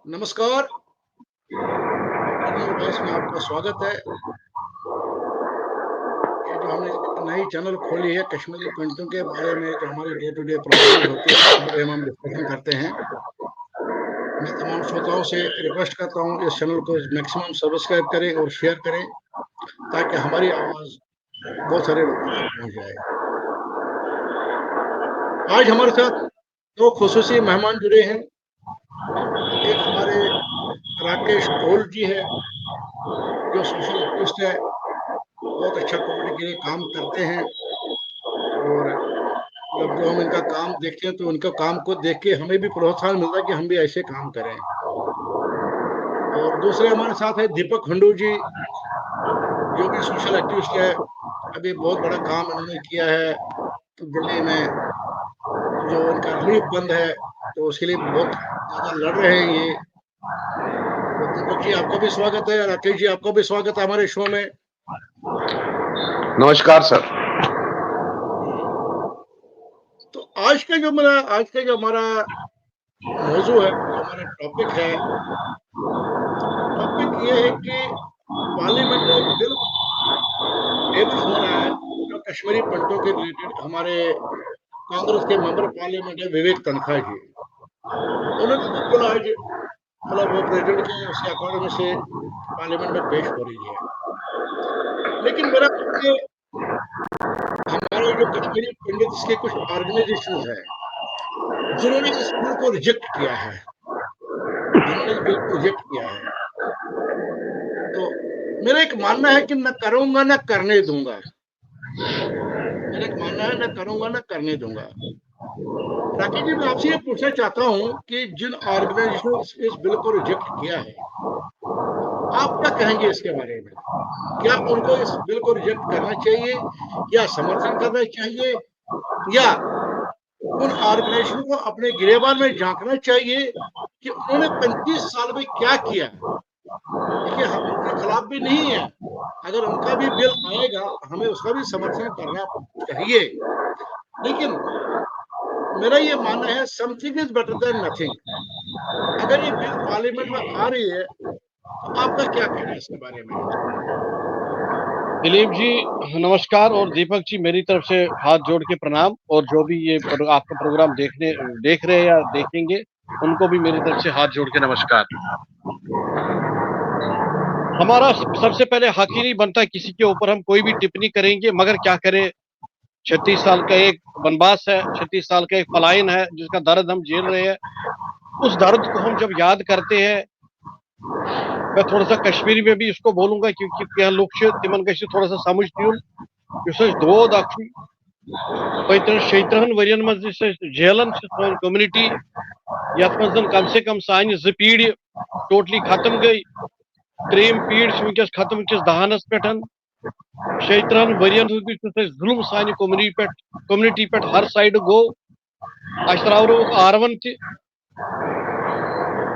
नमस्कार, कन्नड़ वॉइस में आपका स्वागत है। ये जो हमने नई चैनल खोली है कश्मीरी पंडितों के बारे में, जो हमारी डे टू डे प्रोग्राम्स होती है, उसके बारे में हम डिस्कशन करते हैं। मैं तमाम श्रोताओं से रिक्वेस्ट करता हूँ इस चैनल को मैक्सिमम सब्सक्राइब करें और शेयर करें, ताकि हमारी आवाज़ बहुत सारे लोगों तक पहुँच जाए। आज हमारे साथ 2 ख़ुसूसी मेहमान जुड़े हैं। एक हमारे राकेश कौल जी है, जो सोशल एक्टिविस्ट है, बहुत अच्छा कम्युनिटी के लिए काम करते हैं और जो हम इनका काम देखते हैं तो उनका काम को देख के हमें भी प्रोत्साहन मिलता है कि हम भी ऐसे काम करें। और दूसरे हमारे साथ है दीपक खंडू जी, जो भी सोशल एक्टिविस्ट है। अभी बहुत बड़ा काम इन्होंने किया है दिल्ली में, जो इनका रिलीफ बंद है तो उसके लिए बहुत ज़्यादा लड़ रहे हैं ये। तो दीपक जी आपका भी स्वागत है, राकेश जी आपका भी स्वागत है हमारे शो में। नमस्कार सर। तो आज का जो हमारा मौजू है, जो हमारा टॉपिक ये है कि पार्लियामेंट में एक बिल टेबल हो रहा है, जो कश्मीरी पंडितों के रिलेटेड। हमारे कांग्रेस के मेंबर पार्लियामेंट है विवेक तनखा जी, उन्होंने वो बिल आज मतलब वो प्रेसिडेंट के उसके अकॉर्डिंग से पार्लियामेंट में पेश हो रही है। लेकिन मेरा ये हमारे जो कश्मीरी पंडित के कुछ ऑर्गेनाइजेशंस हैं, जिन्होंने इस बिल को रिजेक्ट किया है, तो मेरा एक मानना है कि न करूँगा न करने दूँगा। राकेश जी, मैं आपसे ये पूछना चाहता हूँ कि जिन ऑर्गेनाइजेशन ने इस बिल को रिजेक्ट किया है, आप क्या कहेंगे इसके बारे में? क्या उनको इस बिल को रिजेक्ट करना चाहिए या समर्थन करना चाहिए, या उन ऑर्गेनाइजेशन को अपने गिरेबान में झांकना चाहिए कि उन्होंने 35 साल में क्या किया? देखिए, हम उनके खिलाफ भी नहीं है। अगर उनका भी बिल आएगा, हमें उसका भी समर्थन करना चाहिए। लेकिन मेरा ये मानना है, something is better than nothing. अगर ये बिल पार्लियामेंट में आ रही है, तो आपका क्या कहना है इसके बारे में? दिलीप जी नमस्कार, और दीपक जी मेरी तरफ से हाथ जोड़ के प्रणाम। और जो भी ये आपका प्रोग्राम देख रहे हैं या देखेंगे, उनको भी मेरी तरफ से हाथ जोड़ के नमस्कार। हमारा सबसे पहले हक ही नहीं बनता किसी के ऊपर हम कोई भी टिप्पणी करेंगे, मगर क्या करें, 36 साल का एक वनवास है, 36 साल का एक पलायन है जिसका दर्द हम झेल रहे हैं। उस दर्द को हम जब याद करते हैं, मैं थोड़ा सा कश्मीरी में भी इसको बोलूंगा, क्योंकि क्या लोग तिमन गश्य थोड़ा सा समझ दियुन। दोद अख 35 वर्यन मज झेलन सोन कम्युनिटी, यथ मज कम से कम सान 2 पीढ़ी टोटली खत्म गई। 3 पीढ़ी वनकस खत्म वनकस दहानस पे। 36 वर्यन जुल्म सान कम्युनिटी पे हर साइड गो। रावनोक आरवन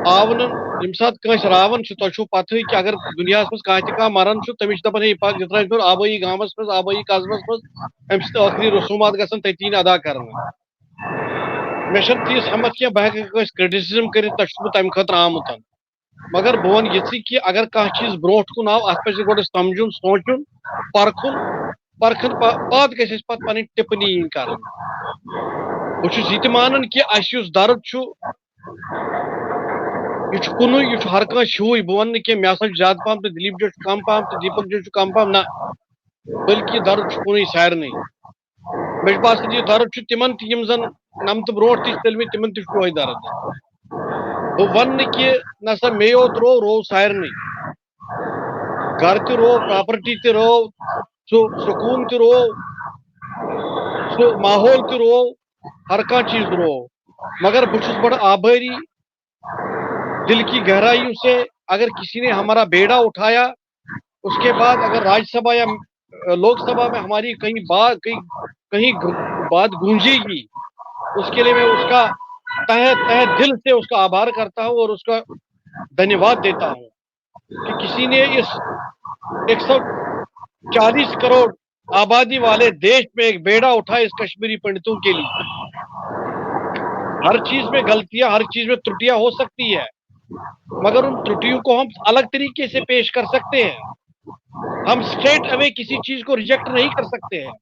आवन यम सात कस रावन तुम पत कि अगर दुनिया मज कह मरान तमिस दपान ये आबाई गामस मज आबाई कस्बस मज अम आखिरी रसूमात गसन तती अदा कर। मे तीस हमत क्या बह क्रिटिसिज्म कर तम खतर आमुत, मगर बह वन कि अगर कह चीज ब्रो कुन आव अत पे गो समझुन सोचुन परखुन परखन पत गस पे टिप्पणी कर। बहुत मानन कि अस दर्द यह कुन यह हर कह शूय। बह वन मे हसा ज्यादा पहम तो दिलीप जो कम पहम तो दीपक जो कम पहम ना, बल्कि दर्द कुन सारे। मे बासान यह दर्द तिमन यम जन नमत ब्रो तलम तिमन तह दर्द। बह वन कि नसा मे योत रो सारे, घर त रो, प्रॉपर्टी त रो, सुकून त रो, माहौल त रो, हर कह चीज रो। मगर बहुत बड़ आभारी दिल की गहराइयों से, अगर किसी ने हमारा बेड़ा उठाया, उसके बाद अगर राज्यसभा या लोकसभा में हमारी कहीं बात गूंजेगी, उसके लिए मैं उसका तहे तहे दिल से उसका आभार करता हूं और उसका धन्यवाद देता हूं कि किसी ने इस 140 करोड़ आबादी वाले देश में एक बेड़ा उठाया इस कश्मीरी पंडितों के लिए। हर चीज में गलतियां, हर चीज में त्रुटियां हो सकती है, मगर उन त्रुटियों को हम अलग तरीके से पेश कर सकते हैं। हम स्ट्रेट अवे किसी चीज को रिजेक्ट नहीं कर सकते हैं।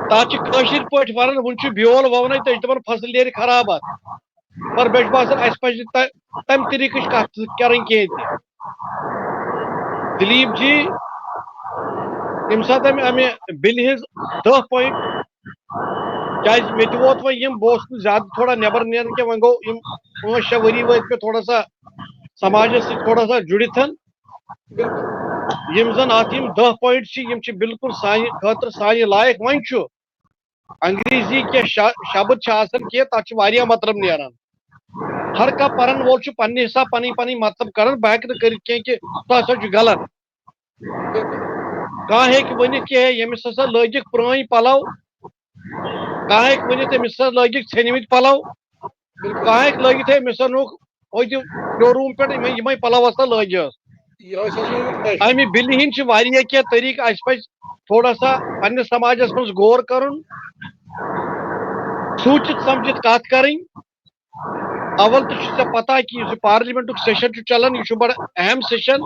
ताकि कशिर पट वन वन ब्योल ववन तो फसल नेर खराब पर मे बासान अस पज तम तरीक कत कर दिलीप जी यम सात अमे बिल हज 10 पॉइंट क्या मे वोत वह बहुत ज्यादा थोड़ा नबर नेर क्या वो गो 5-6 वरी वत पे थोड़ा सा समाज से थोड़ा सा जुड़ित यम जन अत 10 पॉइंट बिल्कुल सान खतर सान लायक वन अंग्रेजी के शब्द कह तथ मतलब नेरान हर कह परन वोल पन्ने हिसाब पनी पनी मतलब कर बह हेक कि सह गलत कह वन यमिस हसा लगिक पुरान पलव कह वन अमिस लगिक षनमित पलव कह लगित अमिस नुक रूम पे पलव हसा लग अमि बिल हिंद क्या तरीक अस पज थोड़ा सा पन्ने समाजस मज गौर कर सूचित समझित कत कर अवल तो पता कि पार्लियामेंट सेशन चलान यह बड़ अहम सेशन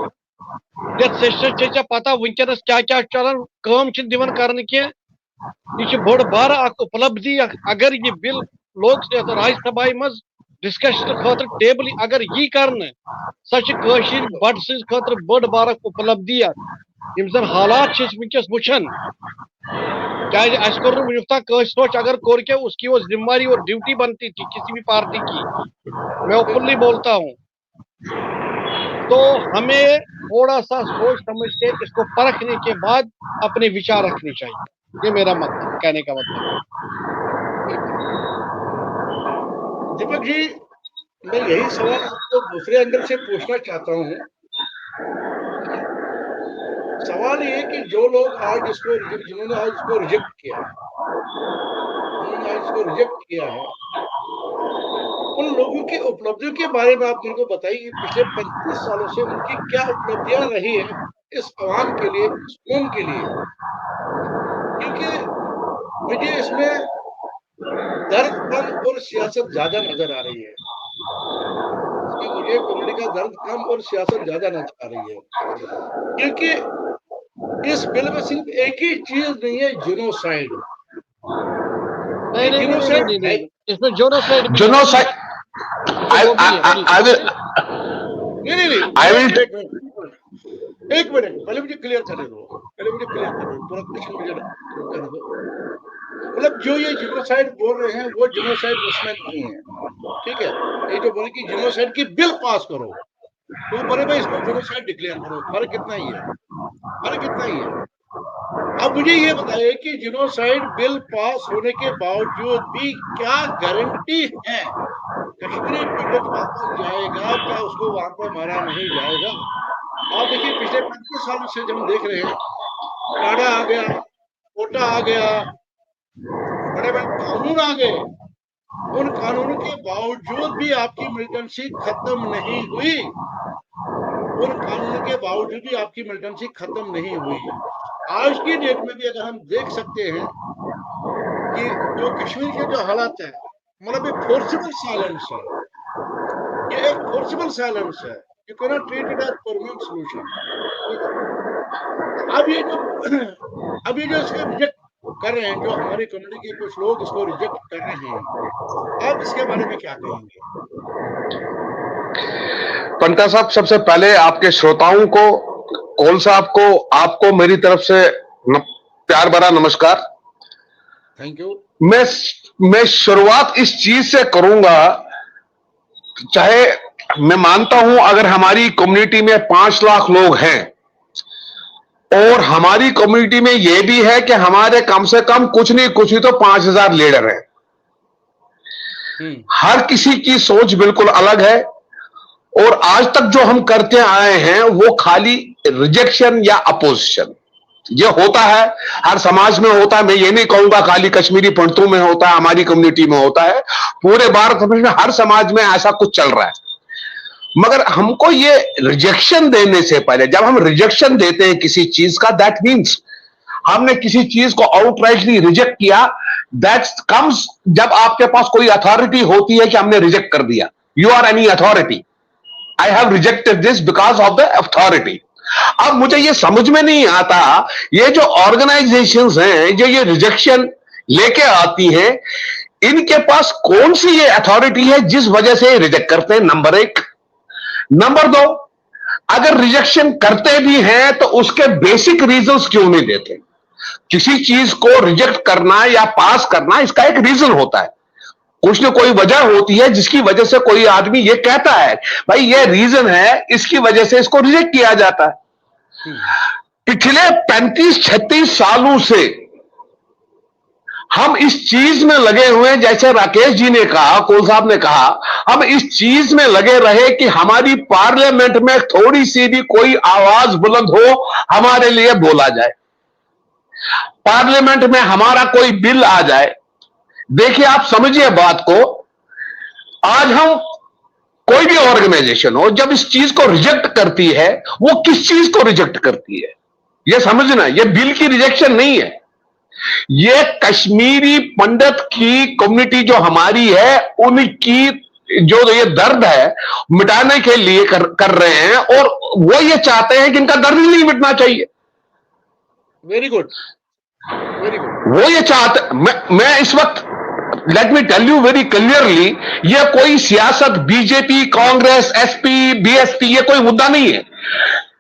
ये सेशन चे पता वनकस क्या क्या चलान कम दिवन कर यह बड़ बार उपलब्धि अगर यह बिल लोक राज्यसभा मज डिस्कशन खतर टेबल अगर यह कर सह बट सज खतर बड़ बार उपलब्धि यम जन हालात वनकस वुचान क्या कोर वुक तक सोच अगर कोर क्या उसकी वो जिम्मेवारी और ड्यूटी बनती थी किसी भी पार्टी की। मैं ओपनली बोलता हूं तो हमें थोड़ा सा सोच समझ के इसको परखने के बाद अपने विचार रखने चाहिए। ये मेरा मतलब कहने का मतलब है। दीपक जी, मैं यही सवाल आपको दूसरे एंगल से पूछना चाहता हूं। सवाल ये कि जो लोग आज जिन्होंने आज इसको रिजेक्ट किया है, उन लोगों की उपलब्धियों के बारे में आप मेरे को बताइए। पिछले 35 सालों से उनकी क्या उपलब्धियां रही है इस आवाम के लिए, इस कौम के लिए। क्योंकि मुझे इसमें दर्द कम और सियासत ज्यादा नजर आ रही है। मुझे कम्युनिटी का दर्द कम और सियासत ज्यादा नजर आ रही है। क्योंकि इस बिल में सिर्फ एक ही चीज नहीं है, जीनोसाइड। नहीं, इसमें जोनोसाइड एक मिनट पहले मुझे क्लियर करने दो, पूरा क्वेश्चन मुझे करने दो। मतलब जो ये जीनोसाइड बोल रहे हैं वो जीनोसाइड उसमें नहीं है, ठीक है। ये जो बोले कि जीनोसाइड की बिल पास करो तो बोले भाई इसको जीनोसाइड डिक्लेयर करो। फर्क कितना ही है। अब मुझे ये बताइए कि जीनोसाइड बिल पास होने के बावजूद भी क्या गारंटी है कश्मीरी पंडित वापस जाएगा? क्या उसको वहां पर मारा नहीं जाएगा? आप देखिए पिछले 35 सालों से जब हम देख रहे हैं, टाडा आ गया, कोटा आ गया, बड़े बड़े कानून आ गए। उन कानूनों के बावजूद भी आपकी मिलिटेंसी खत्म नहीं हुई। आज की डेट में भी अगर हम देख सकते हैं कि जो कश्मीर के जो हालात है, मतलब ये फोर्सिबल साइलेंस है। ये एक फोर्सिबल साइलेंस है। You can not treat it as permanent solution. अब ये जो इसको रिजेक्ट कर रहे हैं, जो हमारी कम्युनिटी के कुछ लोग इसको रिजेक्ट कर रहे हैं, आप इसके बारे में क्या कहेंगे? पंटा साहब, सबसे पहले आपके श्रोताओं को, कौल साहब को, आपको मेरी तरफ से प्यार भरा नमस्कार। Thank you. मैं शुरुआत इस चीज से करूंगा, चाहे मैं मानता हूं अगर हमारी कम्युनिटी में 5 लाख लोग हैं और हमारी कम्युनिटी में यह भी है कि हमारे कम से कम कुछ नहीं तो 5000 लीडर हैं। हर किसी की सोच बिल्कुल अलग है और आज तक जो हम करते आए हैं वो खाली रिजेक्शन या अपोजिशन, ये होता है, हर समाज में होता है। मैं ये नहीं कहूंगा खाली कश्मीरी पंडितों में होता है, हमारी कम्युनिटी में होता है, पूरे भारत में हर समाज में ऐसा कुछ चल रहा है। मगर हमको ये रिजेक्शन देने से पहले, जब हम रिजेक्शन देते हैं किसी चीज का, दैट मीन्स हमने किसी चीज को आउटराइटली रिजेक्ट किया। दैट कम्स जब आपके पास कोई अथॉरिटी होती है कि हमने रिजेक्ट कर दिया। You are any authority, I have rejected this because of the authority. अब मुझे ये समझ में नहीं आता, ये जो ऑर्गेनाइजेशंस हैं जो ये रिजेक्शन लेके आती हैं, इनके पास कौन सी ये अथॉरिटी है जिस वजह से रिजेक्ट करते हैं? नंबर एक। नंबर दो, अगर रिजेक्शन करते भी हैं तो उसके बेसिक रीजंस क्यों नहीं देते? किसी चीज को रिजेक्ट करना या पास करना, इसका एक रीजन होता है, कुछ ना कोई वजह होती है जिसकी वजह से कोई आदमी ये कहता है भाई ये रीजन है, इसकी वजह से इसको रिजेक्ट किया जाता है। पिछले 35-36 सालों से हम इस चीज में लगे हुए हैं, जैसे राकेश जी ने कहा, कोल साहब ने कहा, हम इस चीज में लगे रहे कि हमारी पार्लियामेंट में थोड़ी सी भी कोई आवाज बुलंद हो, हमारे लिए बोला जाए, पार्लियामेंट में हमारा कोई बिल आ जाए। देखिए आप समझिए बात को, आज हम कोई भी ऑर्गेनाइजेशन हो जब इस चीज को रिजेक्ट करती है, वो किस चीज को रिजेक्ट करती है ये समझना। ये बिल की रिजेक्शन नहीं है, ये कश्मीरी पंडित की कम्युनिटी जो हमारी है उनकी जो ये दर्द है मिटाने के लिए कर रहे हैं, और वो ये चाहते हैं कि इनका दर्द ही नहीं मिटना चाहिए। Very good, very good. वो ये चाहते, मैं इस वक्त let me tell you very clearly, ये कोई सियासत बीजेपी, कांग्रेस, एसपी, बीएसपी, ये कोई मुद्दा नहीं है।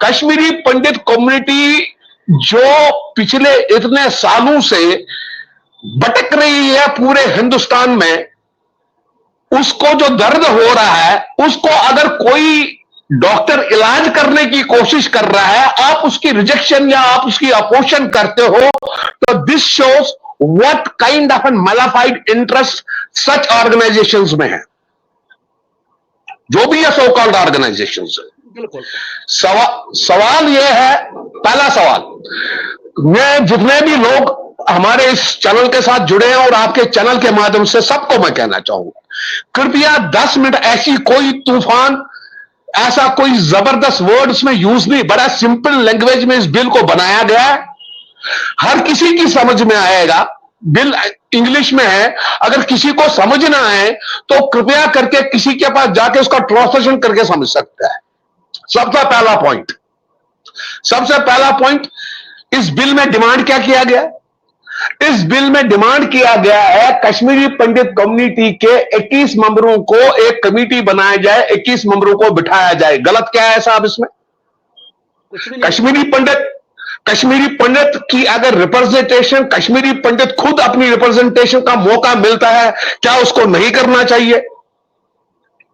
कश्मीरी पंडित कम्युनिटी जो पिछले इतने सालों से भटक रही है पूरे हिंदुस्तान में, उसको जो दर्द हो रहा है, उसको अगर कोई डॉक्टर इलाज करने की कोशिश कर रहा है, आप उसकी रिजेक्शन या आप उसकी अपोजिशन करते हो, तो this shows what kind of an malafide interest such organisations में है, जो भी ये सो कॉल्ड ऑर्गेनाइजेशंस है। बिल्कुल। सवाल यह है, पहला सवाल, मैं जितने भी लोग हमारे इस चैनल के साथ जुड़े हैं और आपके चैनल के माध्यम से सबको मैं कहना चाहूंगा, कृपया 10 मिनट ऐसी कोई तूफान, ऐसा कोई जबरदस्त वर्ड इसमें यूज नहीं, बड़ा सिंपल लैंग्वेज में इस बिल को बनाया गया है, हर किसी की समझ में आएगा। बिल इंग्लिश में है, अगर किसी को समझना है तो कृपया करके किसी के पास जाके उसका ट्रांसलेशन करके समझ सकता है। सबसे पहला पॉइंट, इस बिल में डिमांड क्या किया गया? इस बिल में डिमांड किया गया है कश्मीरी पंडित कम्युनिटी के 21 मेंबरों को एक कमेटी बनाया जाए, 21 मेंबरों को बिठाया जाए। गलत क्या है साहब इसमें? कश्मीरी पंडित की अगर रिप्रेजेंटेशन, कश्मीरी पंडित खुद अपनी रिप्रेजेंटेशन का मौका मिलता है, क्या उसको नहीं करना चाहिए?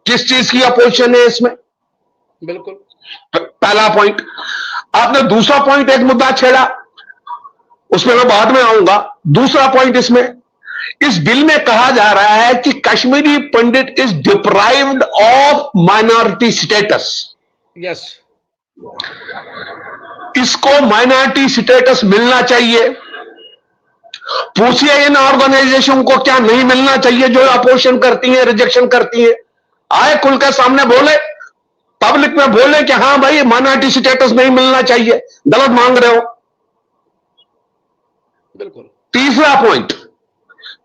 किस चीज की अपोजिशन है इसमें? बिल्कुल। पहला पॉइंट। आपने दूसरा पॉइंट एक मुद्दा छेड़ा, उसमें मैं बाद में आऊंगा। दूसरा पॉइंट इसमें, इस बिल में कहा जा रहा है कि Kashmiri Pandit is deprived of minority status. Yes, इसको माइनॉरिटी स्टेटस मिलना चाहिए। पूछिए इन ऑर्गेनाइजेशन को क्या नहीं मिलना चाहिए जो अपोजिशन करती हैं, रिजेक्शन करती हैं? आए खुल के सामने बोले, पब्लिक में बोले कि हां भाई माइनॉरिटी स्टेटस नहीं मिलना चाहिए, गलत मांग रहे हो। बिल्कुल। तीसरा पॉइंट,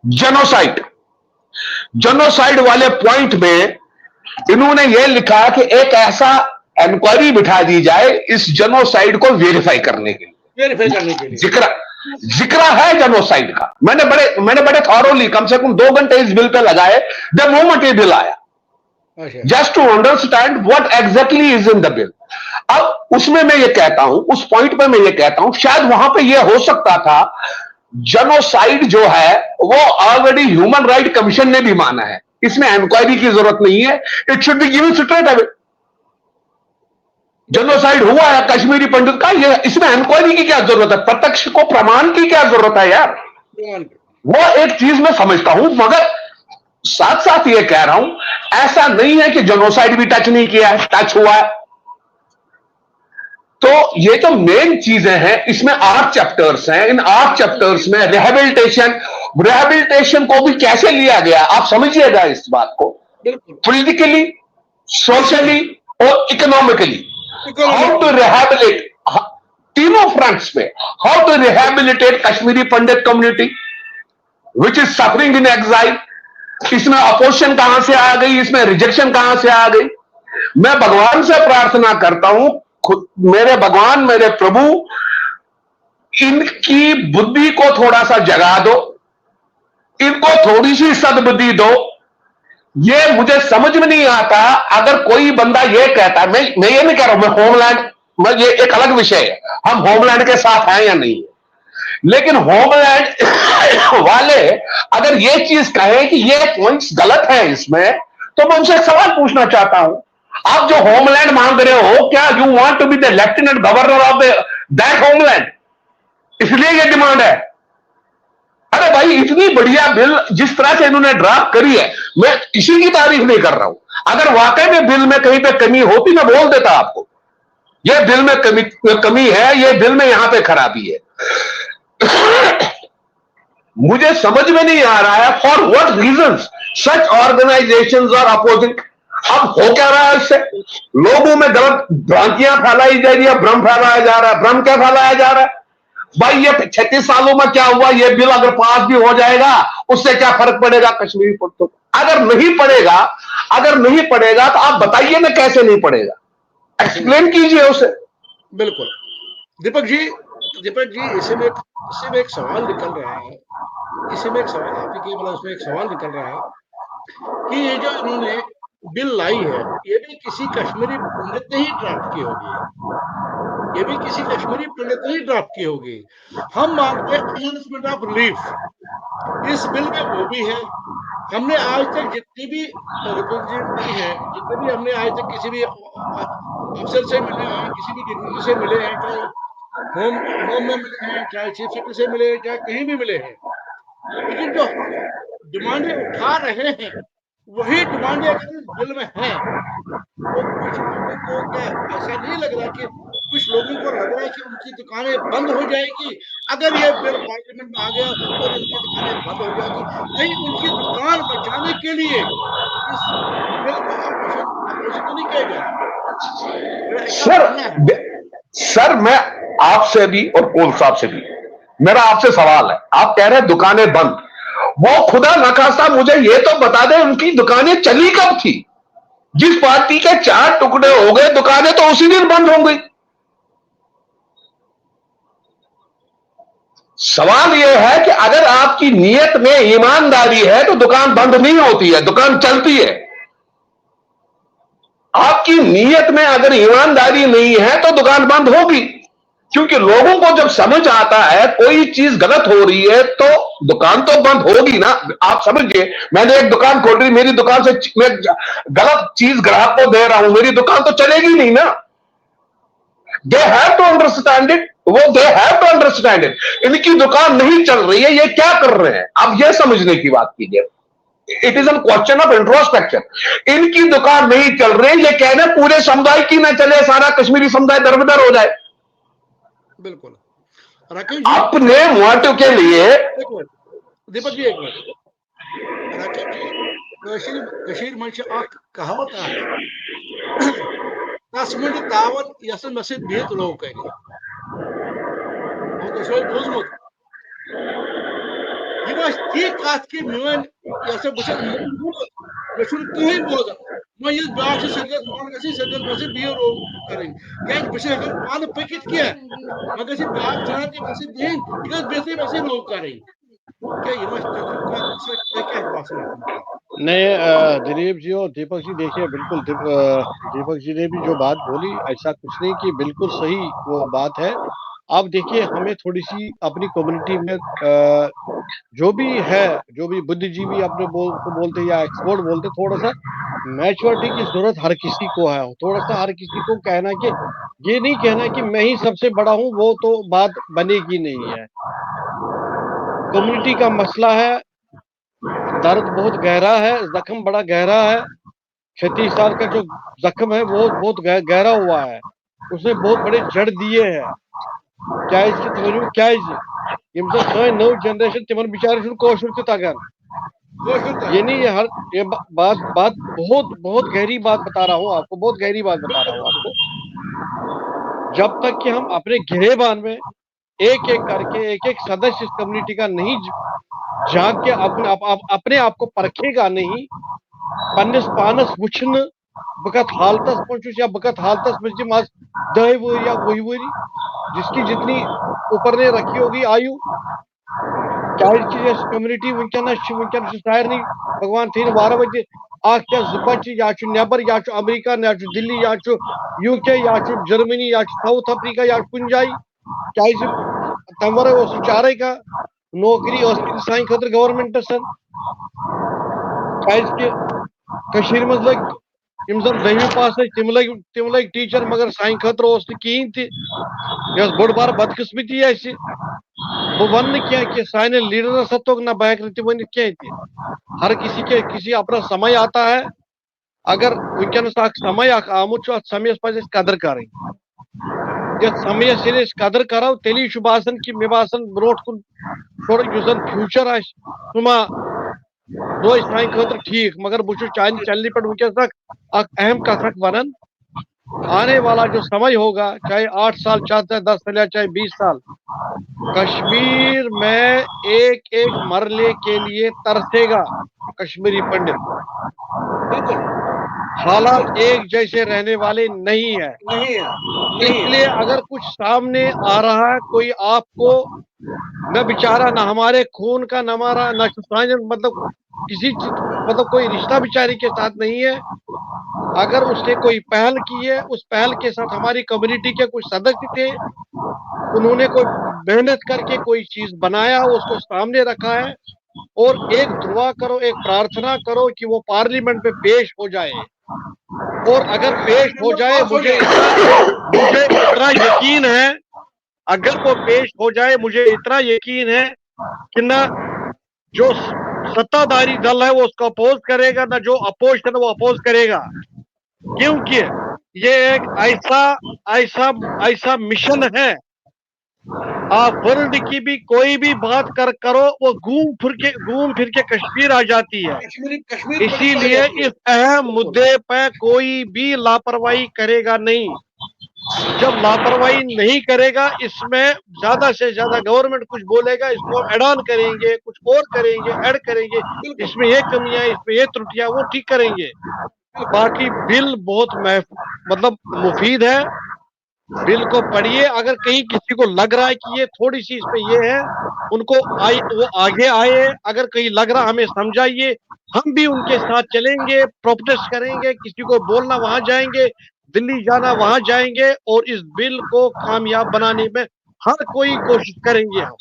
जेनोसाइड। जेनोसाइड वाले पॉइंट में इन्होंने यह लिखा कि एक ऐसा इंक्वायरी बिठा दी जाए इस जेनोसाइड को वेरीफाई करने के लिए। जिक्र है जेनोसाइड का। मैंने बड़े थॉरोली कम से कम 2 घंटे इस बिल पे लगाए द मोमेंट ये बिल आया, just to understand what exactly is in the bill. अब उसमें मैं ये कहता हूं, उस पॉइंट पे मैं ये कहता हूं, शायद वहां पे ये हो सकता था, जेनोसाइड जो है वो ऑलरेडी ह्यूमन राइट कमीशन ने भी माना है, इसमें इंक्वायरी की जरूरत नहीं है, it should be given straight away. Genocide हुआ है कश्मीरी पंडित का, ये इसमें इंक्वायरी की क्या जरूरत है? प्रत्यक्ष को प्रमाण की क्या जरूरत है यार? वो एक चीज मैं समझता हूं, मगर साथ साथ ये कह रहा हूं, ऐसा नहीं है कि जेनोसाइड भी टच नहीं किया है, टच हुआ है। तो ये जो मेन चीजें हैं, इसमें 8 चैप्टर्स हैं। इन 8 चैप्टर्स में रिहेबिलिटेशन को भी कैसे लिया गया, आप समझिएगा इस बात को, पॉलिटिकली, सोशली और इकोनॉमिकली। हाउ टू रिहेबिलिट, तीनों फ्रंट्स पे, how to rehabilitate Kashmiri Pandit community which is suffering in exile. इसमें अपोजिशन कहां से आ गई, इसमें रिजेक्शन कहां से आ गई, मैं भगवान से प्रार्थना करता हूं, मेरे भगवान, मेरे प्रभु, इनकी बुद्धि को थोड़ा सा जगा दो, इनको थोड़ी सी सद्बुद्धि दो। ये मुझे समझ में नहीं आता। अगर कोई बंदा ये कहता है, मैं ये नहीं कह रहा हूं, मैं होमलैंड, मैं ये एक अलग विषय है, हम होमलैंड के साथ हैं या नहीं, लेकिन होमलैंड वाले अगर ये चीज कहें कि ये पॉइंट्स गलत है इसमें, तो मैं उनसे एक सवाल पूछना चाहता हूं, आप जो होमलैंड मांग रहे हो, क्या you want to be the lieutenant governor of that homeland, इसलिए ये डिमांड है? अरे भाई, इतनी बढ़िया बिल जिस तरह से इन्होंने ड्राफ्ट करी है, मैं किसी की तारीफ नहीं कर रहा हूं। अगर वाकई में बिल में कहीं पे कमी होती, मैं बोल देता आपको, यह बिल में कमी है, ये बिल में यहां पे खराबी है। मुझे समझ में नहीं आ रहा है for what reasons such organisations are opposing. अब हो क्या रहा है इससे? लोगों में गलत भ्रांतियां फैलाई जा रही है, भ्रम फैलाया जा रहा है। भ्रम क्या फैलाया जा रहा है भाई? ये 36 सालों में क्या हुआ? ये बिल अगर पास भी हो जाएगा, उससे क्या फर्क पड़ेगा कश्मीर पर? तो अगर नहीं पड़ेगा, तो आप बताइए ना कैसे नहीं पड़ेगा, एक्सप्लेन कीजिए उसे। बिल्कुल दीपक जी, इसी में एक सवाल निकल रहा है, आपके केवल उसमें एक सवाल निकल रहा है कि ये जो इन्होंने बिल लाई है, ये भी किसी कश्मीरी पंडित ने ही ड्राफ्ट की होगी, हम मांगते हैं एनहांसमेंट ऑफ रिलीफ। इस बिल में वो भी है। हमने आज तक जितनी भी रिप्रेजेंटेटिव है, जितने भी हमने आज तक किसी भी अफसर से मिले हैं, किसी भी डिप्टी से मिले हैं, चाहे होम में मिले हैं, चाहे चीफ सेक्रेटरी से मिले हैं, चाहे कहीं भी मिले हैं, लेकिन जो हम डिमांडें उठा रहे हैं, वही डिमांडें अगर इस बिल में हैं, तो कुछ लोगों को क्या ऐसा नहीं लग रहा कि उनकी दुकानें बंद हो जाएगी अगर ये बिल पार्लियामेंट में आ गया और उनकी दुकानें बंद हो जाएगी? नहीं, उनकी दुकान बचाने के लिए इस बिल को अपोजिट तो नहीं किया गया। सर मैं आपसे भी और कोल साहब से भी, मेरा आपसे सवाल है, आप कह रहे हैं दुकानें बंद, वो खुदा न खास्ता मुझे ये तो बता दें उनकी दुकानें चली कब थी? जिस पार्टी के 4 टुकड़े हो गए, दुकानें तो उसी दिन बंद हो गई। सवाल यह है कि अगर आपकी नीयत में ईमानदारी है तो दुकान बंद नहीं होती है, दुकान चलती है। आपकी नीयत में अगर ईमानदारी नहीं है तो दुकान बंद होगी, क्योंकि लोगों को जब समझ आता है कोई चीज गलत हो रही है तो दुकान तो बंद होगी ना। आप समझिए, मैंने एक दुकान खोल रही, मेरी दुकान से मैं गलत चीज ग्राहक को दे रहा हूं, मेरी दुकान तो चलेगी नहीं ना। They have to understand it, इनकी दुकान नहीं चल रही है, ये क्या कर रहे हैं, आप ये समझने की बात कीजिए। It is an question of introspection. इनकी दुकान नहीं चल रही, ये कहना पूरे समुदाय की ना चले, सारा कश्मीरी समुदाय दरबदर हो जाए। बिल्कुल राकेश जी, अपने मोटिव के लिए। दीपक जी एक मिनट, राकेश जी, कशीर मंच कहावत है, 10 मिनट दावत यस मस्जिद बिहत लोग करें बोजमुत यह ती कत कि मीन यह बहुत कहीं बोजान मैं ये ब्याह सदर मस्जिद बिह रोग कर क्या पान पकित क्या मैं गि ब्याह जहां की मस्जिद दिन यह बेहतर मस्जिद रोग कर क्या नहीं दिलीप जी और दीपक जी, देखिए बिल्कुल दीपक जी ने भी जो बात बोली, ऐसा कुछ नहीं कि बिल्कुल सही वो बात है। आप देखिए, हमें थोड़ी सी अपनी कम्युनिटी में जो भी बुद्धिजीवी अपने को बोलते या एक्सपर्ट बोलते, थोड़ा सा मैच्योरिटी की जरूरत हर किसी को है। थोड़ा सा हर किसी को कहना कि ये नहीं कहना कि मैं ही सबसे बड़ा हूँ, वो तो बात बनेगी नहीं है। कम्युनिटी का मसला है, दर्द बहुत गहरा है, जख्म बड़ा गहरा है। 36 साल का जो जख्म है वो बहुत गहरा हुआ है, उसने बहुत बड़े जड़ दिए हैं। क्या नव जनरेशन तिमन बिचार कोशुर तगन, ये नहीं, ये बात बहुत गहरी बात बता रहा हूँ आपको, बहुत गहरी बात बता रहा हूँ आपको। जब तक कि हम अपने गिरेबान में एक एक करके एक एक सदस्य इस कम्युनिटी का नहीं झांक के अपने आप को परखेगा नहीं, पन्नस पानस वुचन बकत हालतस मज या बकत हालतस मज आज 10 वरी या 20 वरी जिसकी जितनी ऊपर ने रखी होगी आयु क्या कम्युनिटी वनकन सारे भगवान थी वार वजह बच्चे या नबर या अमेरिका या दिल्ली या यूके या जर्मनी या साउथ अफ्रीका या कुन जाए क्या तम वर चारे का नौकरी सान खतर गवर्नमेंटस क्या मज लग जन 10वीं पास तिम लग टीचर मगर सान खतर कहें तह बोड़ बार बदकिस्मती बह वन कि साने लीडरस तोग ना बह वन कह हर किसी अपना समय आता है अगर वनकस समय आमुत समयस पे कदर कर समयस कदर करो तेली बासान कि मे बासान ब्रो कुन थोड़ा फ्यूचर आ रोज सान खतर ठीक मगर बहुत चान चलने पे वनकस अहम कथ वन आने वाला जो समय होगा चाहे 8 साल चाहे 10 साल या चाहे 20 साल कश्मीर में एक एक मरले के लिए तरसेगा कश्मीरी पंडित हालात एक जैसे रहने वाले नहीं है इसलिए अगर कुछ सामने आ रहा है कोई आपको न बेचारा ना हमारे खून का न हमारा न मतलब किसी मतलब कोई रिश्ता बेचारी के साथ नहीं है अगर उसने कोई पहल की है उस पहल के साथ हमारी कम्युनिटी के कुछ सदस्य थे उन्होंने कोई मेहनत करके कोई चीज बनाया उसको सामने रखा है और एक दुआ करो एक प्रार्थना करो कि वो पार्लियामेंट में पेश हो जाए और अगर पेश हो जाए मुझे इतना यकीन है अगर वो पेश हो जाए मुझे इतना यकीन है कि ना जो सत्ताधारी दल है वो उसको अपोज करेगा ना जो अपोजिशन है वो अपोज करेगा क्योंकि ये एक ऐसा ऐसा ऐसा मिशन है आप वर्ल्ड की भी कोई भी बात करो वो घूम फिर के कश्मीर आ जाती है इसीलिए इस अहम मुद्दे पर कोई भी लापरवाही करेगा नहीं जब लापरवाही नहीं करेगा इसमें ज्यादा से ज्यादा गवर्नमेंट कुछ बोलेगा इसको एड ऑन करेंगे कुछ और करेंगे ऐड करेंगे इसमें ये कमियां इसमें ये त्रुटियां वो ठीक करेंगे बाकी बिल बहुत मतलब मुफीद है बिल को पढ़िए अगर कहीं किसी को लग रहा है कि ये थोड़ी सी इसमें ये है उनको वो आगे आए अगर कहीं लग रहा हमें समझाइए हम भी उनके साथ चलेंगे प्रोटेस्ट करेंगे किसी को बोलना वहां जाएंगे दिल्ली जाना वहां जाएंगे और इस बिल को कामयाब बनाने में हर कोई कोशिश करेंगे हम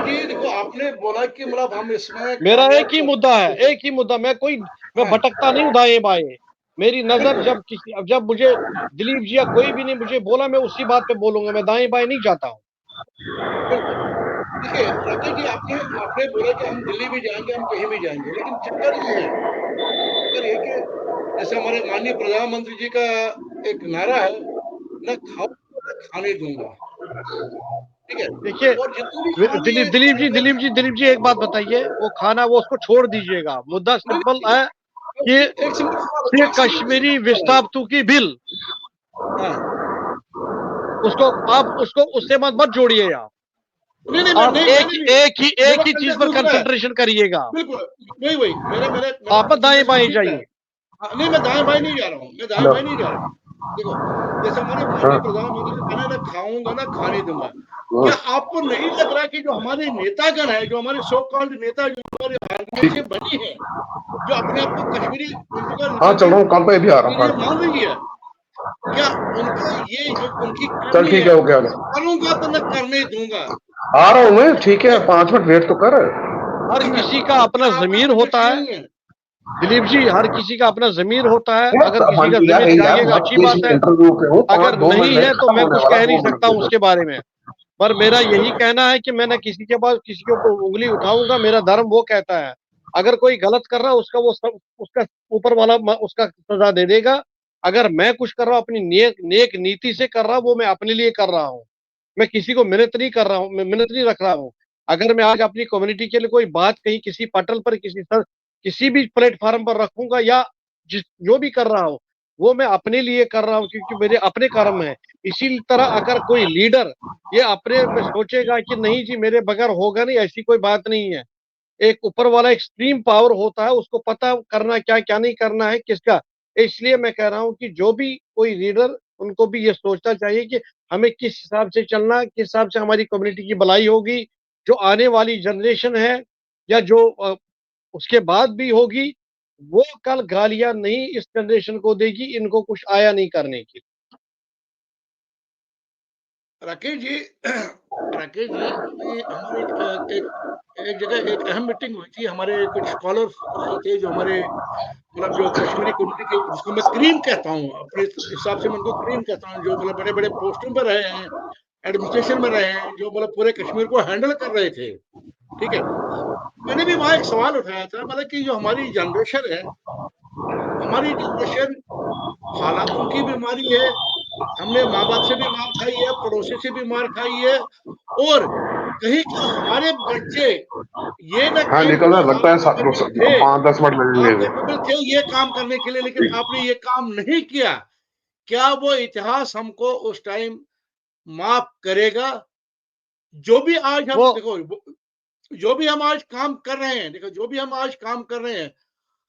जी देखो आपने बोला कि मतलब हम इसमें मेरा एक ही मुद्दा है एक ही मुद्दा मैं भटकता नहीं हूँ दाएं बाएं मेरी नजर जब मुझे दिलीप जी या कोई भी नहीं मुझे बोला मैं उसी बात पे बोलूंगा मैं दाएं बाएं नहीं जाता हूँ देखिए राकेश जी आपने बोला कि हम दिल्ली भी जाएंगे हम कहीं भी जाएंगे लेकिन चक्कर ये है कि जैसे हमारे माननीय प्रधानमंत्री जी का एक नारा है न खाओ न खाने दूंगा ठीक है देखिए और जितनी भी दिलीप जी एक बात बताइए वो खाना वो उसको छोड़ दीजिएगा मुद्दा सिंपल है कि कश्मीरी विस्थापितों की बिल उसको उससे मत जोड़िए आप आप एक ही चीज पर कंसंट्रेशन करिएगा बिल्कुल वही आप दाएं बाएं जाइए नहीं मैं दाएं बाएं नहीं जा रहा हूँ मैं दाएं बाएं नहीं जा रहा हूँ देखो जैसे हमारे माननीय प्रधानमंत्री ने कहना ना खाऊंगा ना खाने दूंगा क्या आपको नहीं लग रहा कि जो हमारे नेतागण है जो हमारे सो कॉल्ड नेता जो हमारे आर्मी से बनी है जो अपने आप को कश्मीरी चल रहा हूँ काम पे भी आ रहा हूँ मान रही है क्या उनका ये जो उनकी चल ठीक है हो गया करूंगा तो मैं करने दूंगा आ रहा हूँ मैं ठीक है 5 मिनट वेट तो कर हर किसी का अपना जमीर होता है दिलीप जी हर किसी का अपना जमीर होता है अगर किसी का जमीर जागेगा अच्छी बात है अगर नहीं है तो मैं कुछ कह नहीं सकता हूँ उसके बारे में पर मेरा यही कहना है कि मैंने किसी के पास किसी के ऊपर उंगली उठाऊंगा मेरा धर्म वो कहता है अगर कोई गलत कर रहा है उसका वो सब उसका ऊपर वाला उसका सजा दे देगा अगर मैं कुछ कर रहा हूँ अपनी नेक नीति से कर रहा हूँ वो मैं अपने लिए कर रहा हूँ मैं किसी को मिन्नत नहीं कर रहा हूँ मैं मिन्नत नहीं रख रहा हूँ अगर मैं आज अपनी कम्युनिटी के लिए कोई बात कहीं किसी पटल पर किसी भी प्लेटफॉर्म पर रखूंगा या जो भी कर रहा हूँ वो मैं अपने लिए कर रहा हूँ क्योंकि मेरे अपने कर्म है इसी तरह अगर कोई लीडर ये अपने में सोचेगा कि नहीं जी मेरे बगैर होगा नहीं ऐसी कोई बात नहीं है एक ऊपर वाला एक स्ट्रीम पावर होता है, उसको पता करना क्या क्या नहीं करना है किसका। इसलिए मैं कह रहा हूँ कि जो भी कोई लीडर, उनको भी ये सोचना चाहिए कि हमें किस हिसाब से चलना, किस हिसाब से हमारी कम्युनिटी की भलाई होगी, जो आने वाली जनरेशन है या जो उसके बाद भी होगी, वो कल गालियां नहीं इस जनरेशन को देगी, इनको कुछ आया नहीं करने की। राकेश जी, राकेश जी, ये हमारे एक एक जगह एक अहम मीटिंग हुई थी, हमारे कुछ स्कॉलर आए थे जो हमारे मतलब जो कश्मीरी कम्युनिटी के, जिसको मैं क्रीम कहता हूँ, अपने हिसाब से मैं उनको क्रीम कहता हूँ, जो मतलब बड़े बड़े पोस्टों पर रहे हैं, एडमिनिस्ट्रेशन में रहे हैं, जो मतलब पूरे कश्मीर को हैंडल कर रहे थे। ठीक है, मैंने भी वहां एक सवाल उठाया था, मतलब कि जो हमारी जनरेशन है, हमारी जनरेशन हालातों की बीमारी है, हमने माँ बाप से भी मार खाई है, पड़ोसी से भी मार खाई है, और कहीं का हमारे बच्चे ये ना हाँ कहें कि निकल रहा भाई लगता आप है, कैपेबल थे, 5-10 मिनट आप लगेंगे। कैपेबल थे ये काम करने के लिए, लेकिन आपने ये काम नहीं किया। क्या वो इतिहास हमको उस टाइम माफ करेगा? जो भी आज हम वो देखो, जो भी हम आज काम कर रहे हैं, देखो जो भी हम आज काम कर रहे हैं,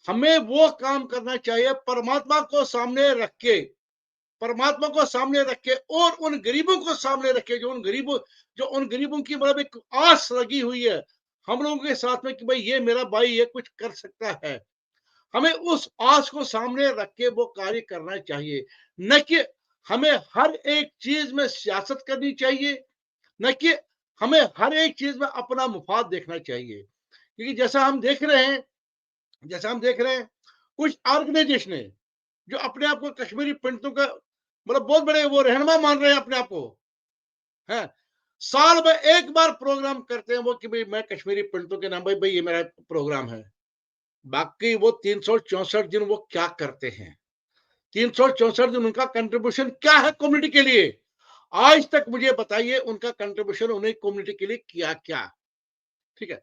हमें वो काम करना चाहिए परमात्मा को सामने रख के, परमात्मा को सामने रख के, और उन गरीबों को सामने रखे, जो उन गरीबों की मतलब एक आस लगी हुई है हम लोगों के साथ में कि भाई ये मेरा भाई ये कुछ कर सकता है, हमें उस आस को सामने रख के वो कार्य करना चाहिए। न कि हमें हर एक चीज में सियासत करनी चाहिए, न कि हमें हर एक चीज में अपना मुफाद देखना चाहिए। क्योंकि जैसा हम देख रहे हैं कुछ ऑर्गेनाइजेशन है जो अपने आप को कश्मीरी पंडितों का मतलब बहुत बड़े वो रहनुमा मान रहे हैं अपने आप को, है, साल में एक बार प्रोग्राम करते हैं वो कि भाई मैं कश्मीरी पंडितों के नाम, भाई भाई ये मेरा प्रोग्राम है। बाकी वो 364 दिन वो क्या करते हैं, 364 दिन उनका कंट्रीब्यूशन क्या है कम्युनिटी के लिए? आज तक मुझे बताइए उनका कंट्रीब्यूशन उन्हें कम्युनिटी के लिए किया क्या? ठीक है,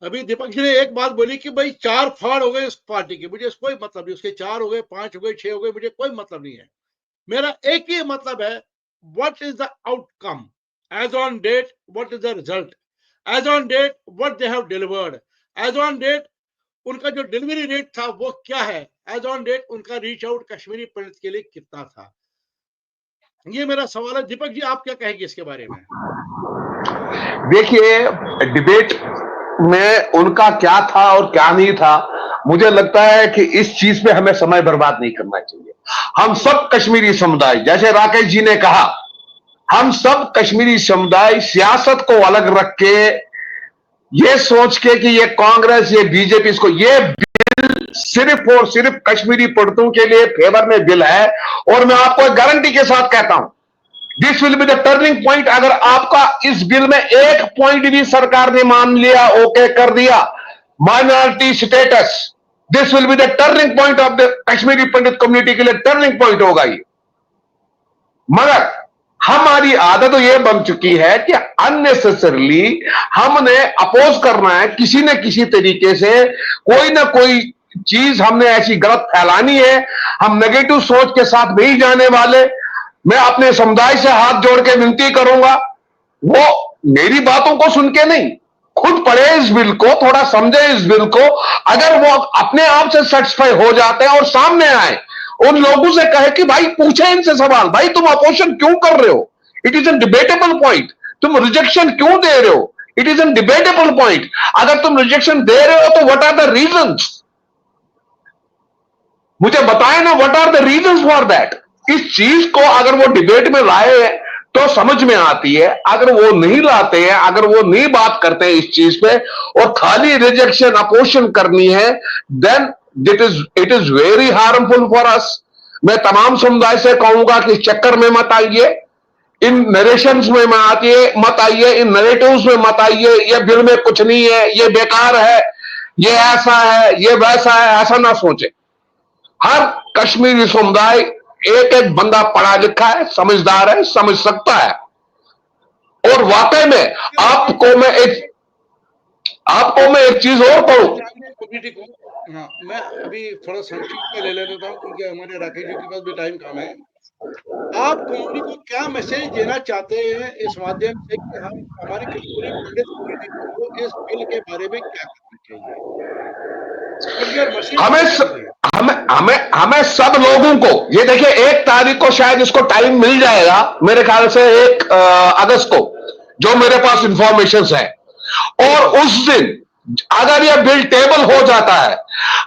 अभी दीपक जी ने एक बात बोली कि भाई 4 फाड़ हो गए उस पार्टी के, मुझे कोई मतलब नहीं, उसके 4 हो गए, 5 हो गए, 6 हो गए, मुझे कोई मतलब नहीं है। मेरा एक ही मतलब है, what is the outcome as on date, what is the result as on date, what they have delivered as on date, उनका जो डिलीवरी रेट था वो क्या है एज ऑन डेट, उनका रीच आउट कश्मीरी पंडित के लिए कितना था? ये मेरा सवाल है। दीपक जी आप क्या कहेंगे इसके बारे में? देखिए, डिबेट में उनका क्या था और क्या नहीं था, मुझे लगता है कि इस चीज पे हमें समय बर्बाद नहीं करना चाहिए। हम जी सब कश्मीरी समुदाय, जैसे राकेश जी ने कहा, हम सब कश्मीरी समुदाय सियासत को अलग रख के, ये सोच के कि ये कांग्रेस, ये बीजेपी, इसको, ये सिर्फ और सिर्फ कश्मीरी पंडितों के लिए फेवर में बिल है। और मैं आपको एक गारंटी के साथ कहता हूं, this will be the turning point. अगर आपका इस बिल में एक पॉइंट भी सरकार ने मान लिया, ओके कर दिया, minority status, this will be the turning point of the Kashmiri Pandit community के लिए टर्निंग पॉइंट होगा ये। मगर हमारी आदत तो यह बन चुकी है कि अननेसेसरली हमने अपोज करना है, किसी न किसी तरीके से कोई ना कोई चीज हमने ऐसी गलत फैलानी है। हम नेगेटिव सोच के साथ नहीं जाने वाले। मैं अपने समुदाय से हाथ जोड़ के विनती करूंगा, वो मेरी बातों को सुन के नहीं, खुद पढ़े इस बिल को, थोड़ा समझे इस बिल को। अगर वो अपने आप से सेटिस्फाई हो जाते हैं और सामने आए, उन लोगों से कहे कि भाई पूछे इनसे सवाल, भाई तुम अपोजिशन क्यों कर रहे हो, it is an debatable point. तुम रिजेक्शन क्यों दे रहे हो, it is an debatable point. अगर तुम रिजेक्शन दे रहे हो तो व्हाट आर द रीजंस, मुझे बताए ना, what are the reasons for that. इस चीज को अगर वो डिबेट में लाए तो समझ में आती है। अगर वो नहीं लाते हैं, अगर वो नहीं बात करते हैं इस चीज पे और खाली रिजेक्शन अपोजिशन करनी है, then it is very harmful for us. मैं तमाम समुदाय से कहूंगा कि इस चक्कर में मत आइए, इन नरेशंस में मत आइए, इन नरेटिव्स में मत आइए, ये बिल में कुछ नहीं है, ये बेकार है, ये ऐसा है, ये वैसा है, ऐसा ना सोचे। हर कश्मीरी समुदाय, एक एक बंदा पढ़ा लिखा है, समझदार है, समझ सकता है। और वाकई में आपको मैं एक चीज और कहूं। कम्युनिटी को, हाँ मैं अभी थोड़ा संक्षिप्त में ले लेता हूँ क्योंकि हमारे राकेश जी के पास भी टाइम कम है। आप कम्युनिटी को क्या मैसेज देना चाहते हैं इस माध्यम से कि हम हमारी कश्मीरी पंडित कम्युनिटी को इस बिल के बारे में क्या करना चाहिए? व्हाट योर मैसेज टू हमें द स, कंट्री? हमें हमें हमें सब लोगों को, ये देखिए 1 तारीख को शायद इसको टाइम मिल जाएगा, मेरे ख्याल से 1 अगस्त को, जो मेरे पास जी, इंफॉर्मेशन है। और बिल्कुल। उस दिन अगर यह बिल टेबल हो जाता है,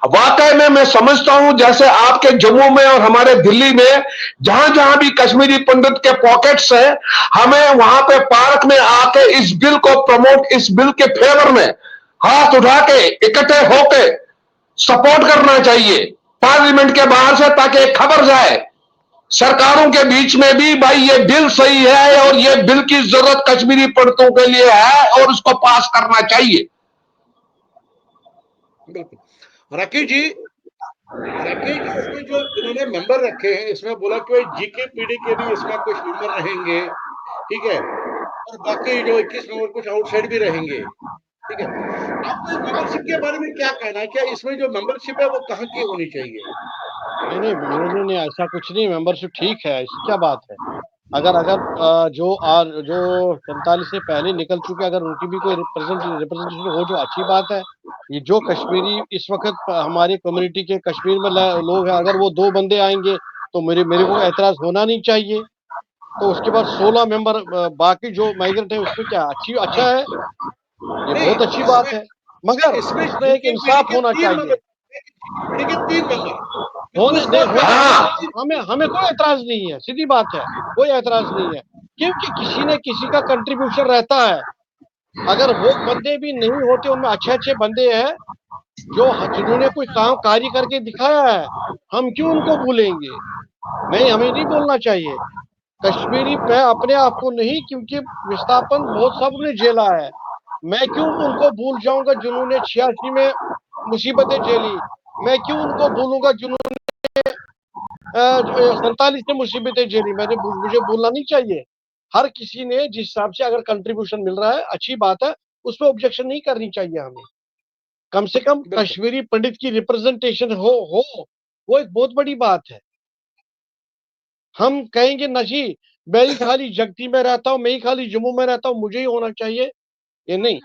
वाकई में मैं समझता हूं जैसे आपके जम्मू में और हमारे दिल्ली में जहां जहां भी कश्मीरी पंडित के पॉकेट्स हैं, हमें वहां पे पार्क में आके इस बिल को प्रमोट, इस बिल के फेवर में हाथ उठा के इकट्ठे होके सपोर्ट करना चाहिए पार्लियामेंट के बाहर से, ताकि एक खबर जाए सरकारों के बीच में भी, भाई ये बिल सही है और ये बिल की जरूरत कश्मीरी पंडितों के लिए है और उसको पास करना चाहिए। बिल्कुल। राकेश जी, इसमें जो इन्होंने मेंबर रखे हैं, इसमें बोला कि भाई जीके पीडी के भी इसमें कुछ मेंबर रहेंगे, ठीक है? और बाकी जो 21 मेंबर कुछ आउटसाइड भी रहेंगे, ठीक है? आपको इस मेंबरशिप के बारे में क्या कहना है? क्या इसमें जो मेंबरशिप है वो कहाँ की होनी चाहिए? नहीं नहीं नहीं नहीं, ऐसा कुछ नहीं, मेंबरशिप ठीक है, ऐसी क्या बात है। अगर अगर जो 47 से पहले निकल चुके, अगर उनकी भी कोई रिप्रेजेंटेशन हो, जो अच्छी बात है। ये जो कश्मीरी इस वक्त हमारी कम्युनिटी के कश्मीर में लोग हैं, अगर वो 2 बंदे आएंगे तो मेरे मेरे को एतराज होना नहीं चाहिए। तो उसके बाद 16 मेंबर बाकी जो माइग्रेंट है, उसमें क्या अच्छा है, ये नहीं, बहुत अच्छी बात इसमें है। मगर इसमें उसमें एक जीके पीडी इंसाफ के होना 3 चाहिए। मेंबर, जीके पीडी के 3 मेंबर, क्योंकि होने उस नहीं बार होने पहले हमें हाँ, इलेक्शन। हमें हमें कोई एतराज नहीं है, सीधी बात है। कोई एतराज नहीं है, क्योंकि किसी न किसी का कंट्रीब्यूशन रहता है। अगर वो बंदे भी नहीं होते, उनमें अच्छे अच्छे बंदे हैं जो जिन्होंने कोई काम कार्य करके दिखाया है, हम क्यों उनको भूलेंगे। नहीं, हमें नहीं बोलना चाहिए। कश्मीरी मैं अपने आप को नहीं, क्योंकि विस्थापन बहुत सबने झेला है। मैं क्यों उनको भूल जाऊंगा जिन्होंने 86 में मुसीबतें झेली। मैं क्यों उनको भूलूंगा जिन्होंने 47 में मुसीबतें झेली। मुझे भूलना नहीं चाहिए। हर किसी ने जिस हिसाब से अगर कंट्रीब्यूशन मिल रहा है, अच्छी बात है, उसमें ऑब्जेक्शन नहीं करनी चाहिए हमें। कम से कम बिल्कुल, कश्मीरी पंडित की रिप्रेजेंटेशन हो, वो एक बहुत बड़ी बात है। हम कहेंगे ना जी, मैं ही खाली जगती में रहता हूँ, मैं ही खाली जम्मू में रहता हूँ, मुझे ही होना चाहिए, ये नहीं।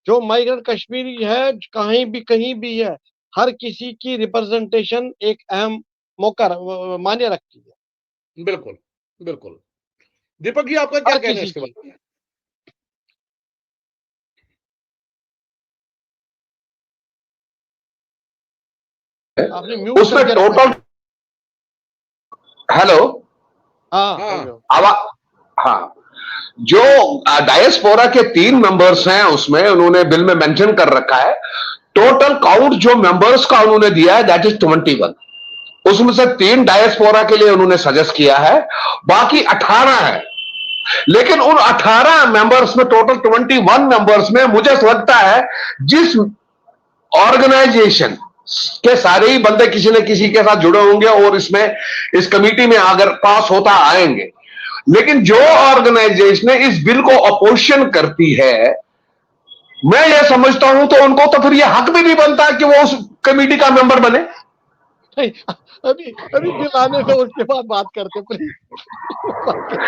जो माइग्रेंट कश्मीरी है, कहीं भी है, हर किसी की रिप्रेजेंटेशन एक अहम मौका मान्य रखती है। बिल्कुल, बिल्कुल। दीपक जी, आपका क्या हर कहना है किसी इसके की। बारे में? आपने म्यूट उसमें करके रखा टोटल, जी। हेलो, हाँ, हो हाँ, गया। आवाज, हाँ, जो डायस्पोरा के 3 मेंबर्स हैं उसमें उन्होंने बिल में मेंशन कर रखा है, टोटल काउंट जो मेंबर्स का उन्होंने दिया है दैट इज 21। उसमें से 3 डायस्पोरा के लिए उन्होंने सजेस्ट किया है, बाकी 18 है। लेकिन उन 18 मेंबर्स में, टोटल 21 मेंबर्स में, मुझे लगता है जिस ऑर्गेनाइजेशन के सारे ही बंदे किसी न किसी के साथ जुड़े होंगे और इसमें, इस कमिटी में अगर पास होता आएंगे, लेकिन जो ऑर्गेनाइजेशन इस बिल को अपोजिशन करती है, मैं ये समझता हूं तो उनको तो फिर ये हक भी नहीं बनता कि वो उस कमेटी का मेंबर बने। नहीं, अभी अभी बिल आने से उसके बाद बात करते प्लीज।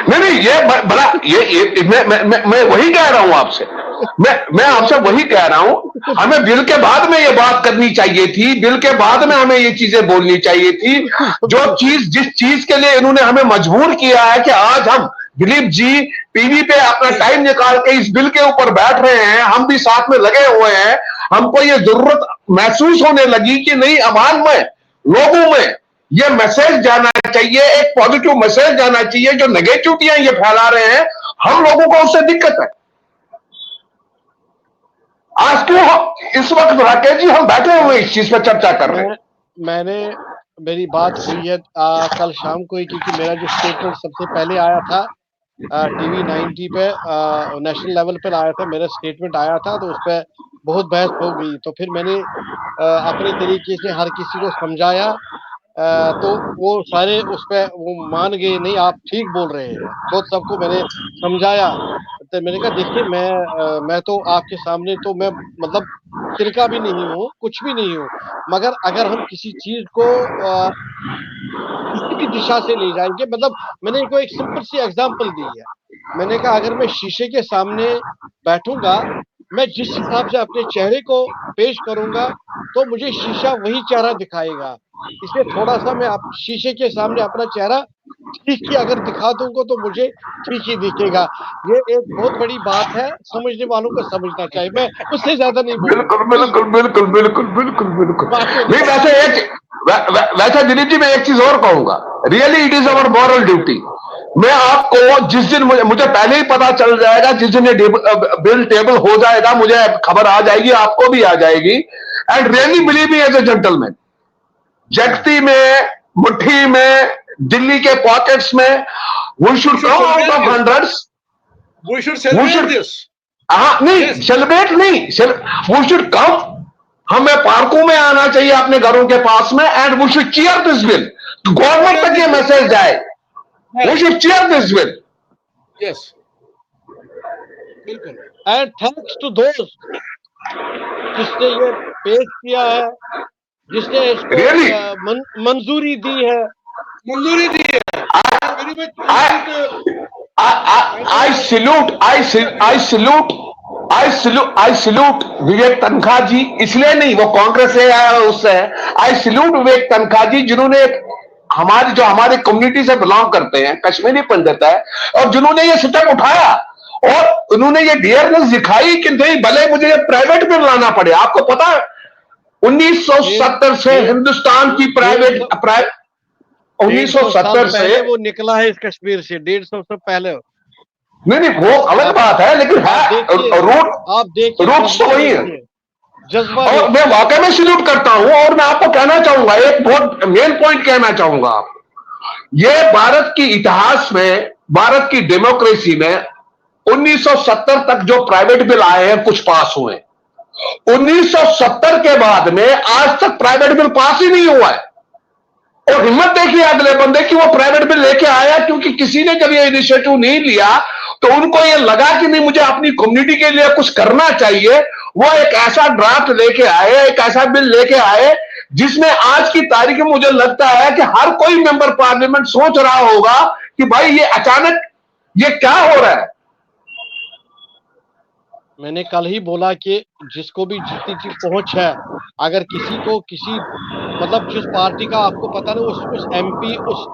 नहीं नहीं, ये बड़ा, ये मैं वही कह रहा हूं आपसे, मैं आपसे वही कह रहा हूं। हमें बिल के बाद में ये बात करनी चाहिए थी, बिल के बाद में हमें ये चीजें बोलनी चाहिए थी। जो चीज, जिस चीज के लिए इन्होंने हमें मजबूर किया है कि आज हम, दिलीप जी, टीवी पे अपना टाइम निकाल के इस बिल के ऊपर बैठ रहे हैं, हम भी साथ में लगे हुए हैं। हमको ये जरूरत महसूस होने लगी कि नहीं, अवाम में, लोगों में ये मैसेज जाना चाहिए, एक पॉजिटिव मैसेज जाना चाहिए। जो नेगेटिविटियां ये फैला रहे हैं, हम लोगों को उससे दिक्कत है। आज क्यों इस वक्त राकेश जी हम बैठे हुए इस चीज पर चर्चा कर रहे हैं? मैं मैंने मेरी बात हुई है कल शाम को ही, क्योंकि मेरा जो स्टेटमेंट सबसे पहले आया था टीवी 90 पे, नेशनल लेवल पर आया था, मेरा स्टेटमेंट आया था, तो उस पर बहुत बहस हो गई। तो फिर मैंने अपने तरीके से हर किसी को समझाया, तो वो सारे उस पे वो मान गए, नहीं आप ठीक बोल रहे हैं। तो सबको मैंने समझाया। तो मैंने कहा देखिए, मैं तो आपके सामने तो मैं मतलब तिनका भी नहीं हूँ, कुछ भी नहीं हूँ। मगर अगर हम किसी चीज को किसी भी दिशा से ले जाएंगे। मतलब मैंने इनको एक सिंपल सी एग्जांपल दी है। मैंने कहा अगर मैं शीशे के सामने बैठूंगा, मैं जिस हिसाब से अपने चेहरे को पेश करूंगा, तो मुझे शीशा वही चेहरा दिखाएगा। इसलिए थोड़ा सा मैं शीशे के सामने अपना चेहरा ठीक ही अगर दिखा दूंगा तो मुझे ठीक ही दिखेगा। ये एक बहुत बड़ी बात है, समझने वालों को समझना चाहिए। मैं उससे ज्यादा नहीं बोलूंगा। बिल्कुल बिल्कुल बिल्कुल बिल्कुल बिल्कुल बिल्कुल। वाकई नहीं, में। वैसे वैसे दिलीप जी, मैं एक चीज और कहूंगा। Really it is our moral duty. मैं आपको जिस दिन मुझे पहले ही पता चल जाएगा, जिस दिन ये बिल टेबल हो जाएगा, मुझे खबर आ जाएगी, आपको भी आ जाएगी। And really believe me as a gentleman, जगती में, मुट्ठी में, दिल्ली के पॉकेट्स में, we We should should come out celebrate of this. Hundreds. We should we celebrate should, this. हाँ नहीं, Yes. सेलिब्रेट नहीं, वी शुड कम। हमें पार्कों में आना चाहिए अपने घरों के पास में, and we should cheer this bill. Government तक ये मैसेज जाए, we Yes. Should cheer this bill. Yes. बिल्कुल। एंड थैंक्स टू दोस्त जिसने ये पेश किया है, जिसने इसको रियली मंजूरी दी है। मंजूरी दी है। I very much I salute. I salute, I salute, I salute विवेक तनखा जी। इसलिए नहीं वो कांग्रेस से आया उससे है। I salute विवेक तनखा जी, जिन्होंने हमारे कम्युनिटी से बिलोंग करते हैं, कश्मीरी पंडित है, और जिन्होंने ये स्टेप उठाया और उन्होंने ये डियरनेस दिखाई कि नहीं, भले मुझे ये प्राइवेट बिल लाना पड़े। आपको पता है 1970 से डेढ़ हिंदुस्तान की डेढ़ सौ प्राइवेट, 150 साल 1970 से, पहले वो निकला है इस कश्मीर से, 150 से पहले। नहीं नहीं, वो अलग आप बात है, लेकिन आप देखिए, है रूट, आप देखिए, रूट्स तो जज्बा वही है। देखिए, जज्बा और मैं देखिए। वाकई में सल्यूट करता हूं, और मैं आपको कहना चाहूंगा, एक बहुत मेन पॉइंट कहना चाहूंगा आप, ये भारत की इतिहास में, भारत की डेमोक्रेसी में 1970 तक जो प्राइवेट बिल आए हैं, कुछ पास हुए। 1970 के बाद में आज तक प्राइवेट बिल पास ही नहीं हुआ है। और हिम्मत देखिए अगले बंदे की, वो प्राइवेट बिल लेके आया क्योंकि किसी ने जब ये इनिशिएटिव नहीं लिया तो उनको ये लगा कि नहीं, मुझे अपनी कम्युनिटी के लिए कुछ करना चाहिए। वो एक ऐसा ड्राफ्ट लेके आए, एक ऐसा बिल लेके आए जिसमें आज की तारीख में मुझे लगता है कि हर कोई मेंबर पार्लियामेंट सोच रहा होगा कि भाई ये अचानक ये क्या हो रहा है। मैंने कल ही बोला कि जिसको भी जितनी चीज पहुंच है, अगर किसी को किसी मतलब जिस पार्टी का आपको पता नहीं, उस एमपी, उस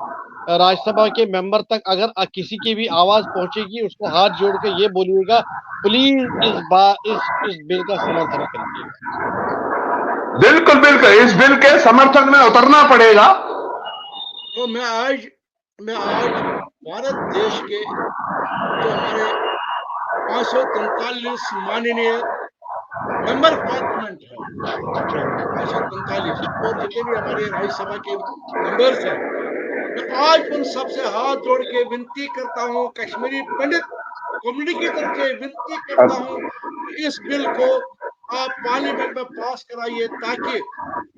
राज्यसभा के मेंबर तक अगर किसी की भी आवाज पहुंचेगी, उसको हाथ जोड़ के ये बोलिएगा, प्लीज इस बार इस बिल का समर्थन करिएगा। बिल्कुल बिल्कुल, इस बिल के समर्थन में उतरना पड़ेगा। तो मैं आज भारत देश के जो हमारे 543 माननीय मेंबर पार्लियामेंट है, 543, और जितने भी हमारे राज्यसभा के मेंबर्स हैं, मैं आज उन सबसे हाथ जोड़ के विनती करता हूं, कश्मीरी पंडित कम्युनिटी की तरफ से विनती करता हूं कि इस बिल को आप पार्लियामेंट में पास कराइए, ताकि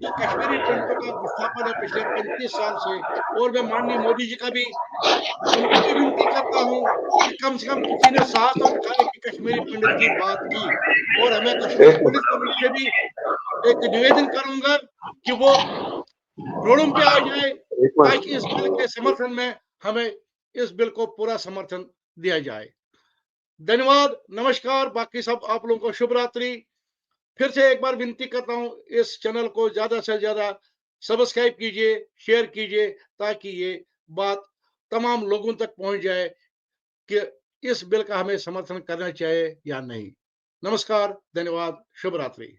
जो कश्मीरी पंडितों का विस्थापन है पिछले 35 साल से, और मैं माननीय मोदी जी का भी उनको भी विनती करता हूं कि कम से कम किसी ने साथ तो उठाए कि कश्मीरी पंडित की बात की। और हमें कश्मीरी एक पंडित कम्युनिटी से भी एक निवेदन करूंगा कि वो रोडों पे आ जाए, मिनट। ताकि इस बिल के समर्थन में हमें इस बिल को पूरा समर्थन दिया जाए। धन्यवाद, नमस्कार, बाकी सब आप लोगों को शुभ रात्रि। फिर से एक बार विनती करता हूं, इस चैनल को ज्यादा से ज्यादा सब्सक्राइब कीजिए, शेयर कीजिए, ताकि ये बात तमाम लोगों तक पहुंच जाए कि इस बिल का हमें समर्थन करना चाहिए या नहीं। नमस्कार, धन्यवाद, शुभ रात्रि।